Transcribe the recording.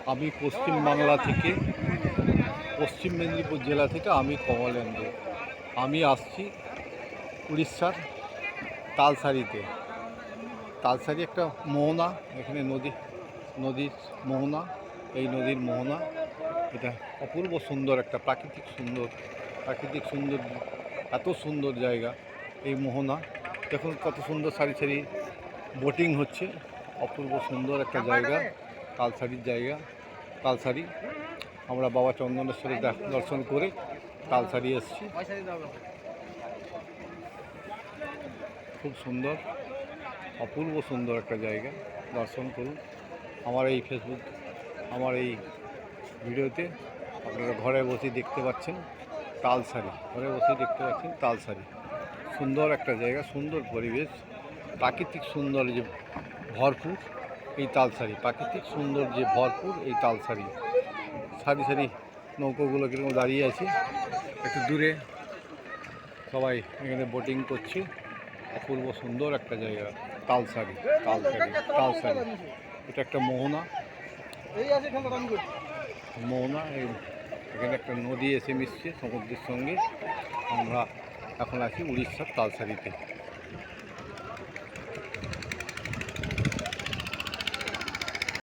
আমি পশ্চিম বাংলা থেকে, পশ্চিম মেদিনীপুর জেলা থেকে আমি কমলেন্দু। আমি আসছি উড়িষ্যার তালসারিতে। তালসারি একটা মোহনা, এখানে নদীর মোহনা, এই নদীর মোহনা। এটা অপূর্ব সুন্দর একটা প্রাকৃতিক সুন্দর, এত সুন্দর জায়গা এই মোহনা। দেখুন কত সুন্দর সারি সারি বোটিং হচ্ছে, অপূর্ব সুন্দর একটা জায়গা তালসারি। আমরা বাবা চন্দনেশ্বরে দর্শন করে তালসারি এসেছি। খুব সুন্দর, অপূর্ব সুন্দর একটা জায়গা, দর্শন করুন। আমার এই ভিডিওতে আপনারা ঘরে বসে দেখতে পাচ্ছেন তালসারি। সুন্দর একটা জায়গা, সুন্দর পরিবেশ, প্রাকৃতিক সৌন্দর্য যে ভরপুর এই তালসারি। সারি সারি নৌকোগুলো কীরকম দাঁড়িয়ে আছে, একটু দূরে সবাই এখানে বোটিং করছে। অপূর্ব সুন্দর একটা জায়গা তালসারি। এটা একটা মোহনা। এখানে একটা নদী এসে মিশছে সমুদ্রের সঙ্গে। আমরা এখন আছি উড়িষ্যার তালসারিতে।